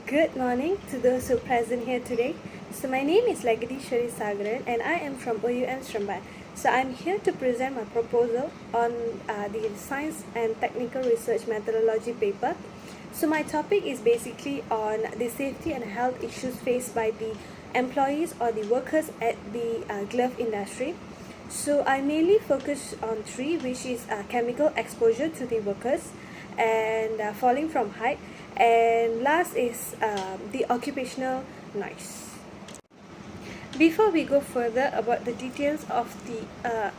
Good morning to those who are present here today. So my name is Lagadi Shari Sagaran and I am from OUM Strombat. So I'm here to present my proposal on the Science and Technical Research Methodology paper. So my topic is basically on the safety and health issues faced by the employees or the workers at the glove industry. So I mainly focus on three, which is chemical exposure to the workers and falling from height, and last is the occupational noise. Before we go further about the details of the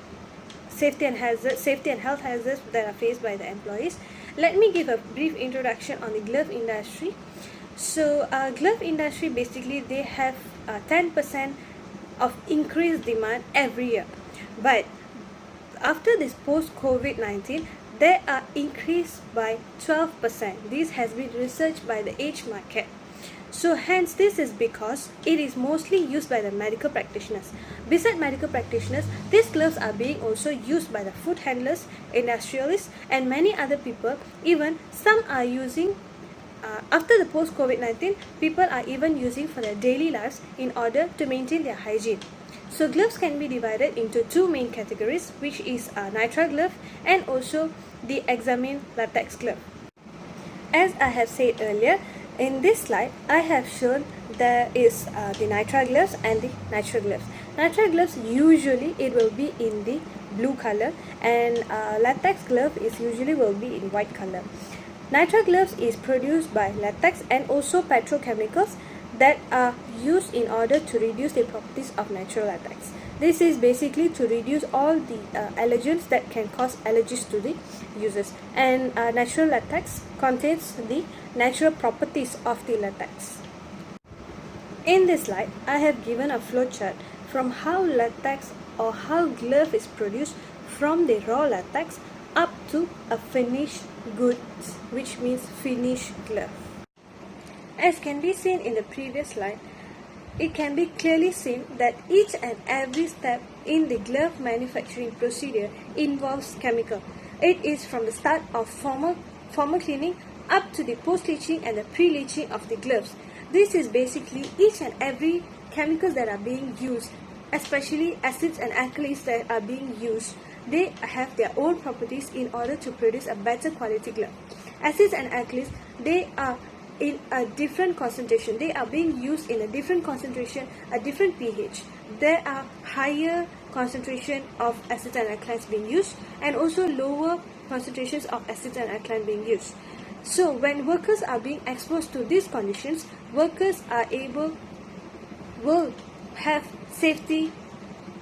safety and health hazards that are faced by the employees, let me give a brief introduction on the glove industry. So glove industry, basically they have 10% of increased demand every year, but after this post-COVID-19 they are increased by 12%. This has been researched by the Age Market. So hence this is because it is mostly used by the medical practitioners. Besides medical practitioners, these gloves are being also used by the food handlers, industrialists and many other people. Even some are using after the post-COVID-19, people are even using for their daily lives in order to maintain their hygiene. So gloves can be divided into two main categories, which is a nitrile glove and also the Examine latex glove. As I have said earlier, in this slide I have shown there is the nitrile gloves and the nitrile gloves. Nitrile gloves usually it will be in the blue color, and latex glove is usually will be in white color. Nitrile gloves is produced by latex and also petrochemicals that are used in order to reduce the properties of natural latex. This is basically to reduce all the allergens that can cause allergies to the users, and natural latex contains the natural properties of the latex. In this slide, I have given a flowchart from how latex or how glove is produced from the raw latex up to a finished goods, which means finished glove. As can be seen in the previous slide, it can be clearly seen that each and every step in the glove manufacturing procedure involves chemical. It is from the start of formal cleaning up to the post-leaching and the pre-leaching of the gloves. This is basically each and every chemicals that are being used, especially acids and alkalis that are being used. They have their own properties in order to produce a better quality glove. Acids and alkalis, they are in a different concentration. They are being used in a different concentration, a different pH. There are higher concentration of acids and alkalis being used, and also lower concentrations of acids and alkalis being used. So when workers are being exposed to these conditions, workers will have safety,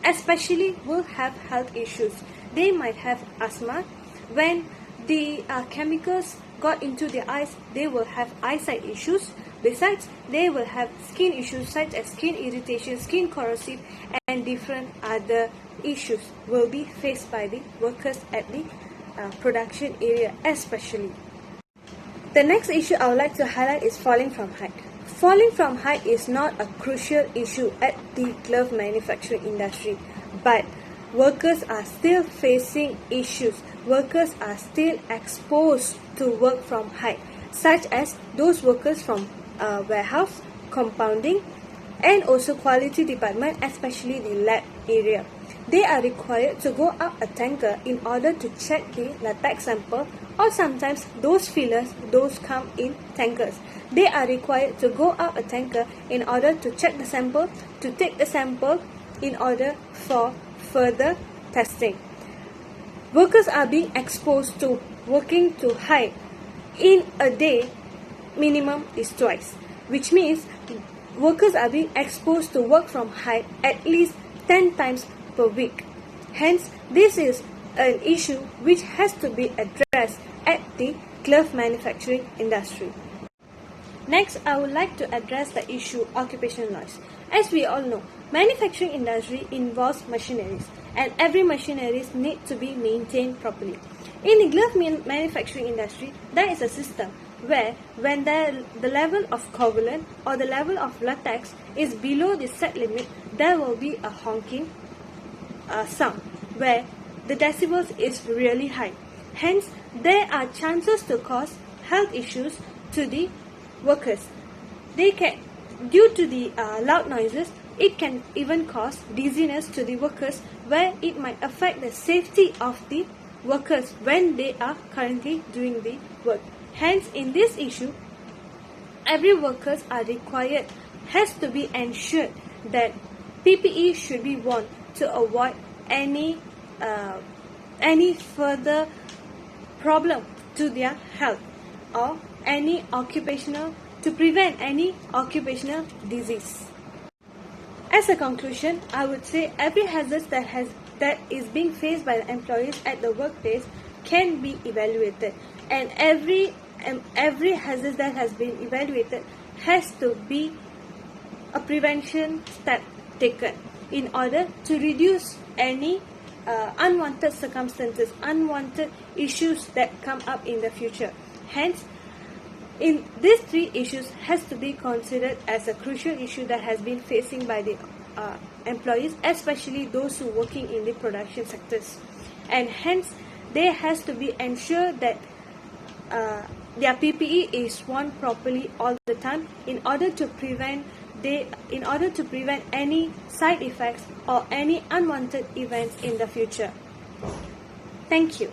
especially will have health issues. They might have asthma. When the chemicals got into their eyes, they will have eyesight issues. Besides, they will have skin issues such as skin irritation, skin corrosive, and different other issues will be faced by the workers at the production area especially. The next issue I would like to highlight is falling from height. Falling from height is not a crucial issue at the glove manufacturing industry, but workers are still facing issues. Workers are still exposed to work from height, such as those workers from warehouse, compounding, and also quality department, especially the lab area. They are required to go up a tanker in order to check the latex sample, or sometimes those fillers, those come in tankers. They are required to go up a tanker in order to check the sample, to take the sample in order for further testing. Workers are being exposed to working to height in a day, minimum is twice, which means workers are being exposed to work from height at least 10 times per week. Hence, this is an issue which has to be addressed at the glove manufacturing industry. Next, I would like to address the issue occupational noise. As we all know, manufacturing industry involves machineries, and every machineries need to be maintained properly. In the glove manufacturing industry, there is a system where when the level of covalent or the level of latex is below the set limit, there will be a honking sound where the decibels is really high. Hence, there are chances to cause health issues to the workers. due to the loud noises, it can even cause dizziness to the workers, where it might affect the safety of the workers when they are currently doing the work. Hence, in this issue, every workers has to be ensured that PPE should be worn to avoid any further problem to their health, or to prevent any occupational disease. As a conclusion, I would say every hazard that is being faced by the employees at the workplace can be evaluated, and every hazard that has been evaluated has to be a prevention step taken in order to reduce any unwanted circumstances, unwanted issues that come up in the future. Hence, in these three issues has to be considered as a crucial issue that has been facing by the employees, especially those who working in the production sectors, and hence they has to be ensured that their PPE is worn properly all the time in order to prevent any side effects or any unwanted events in the future. Thank you.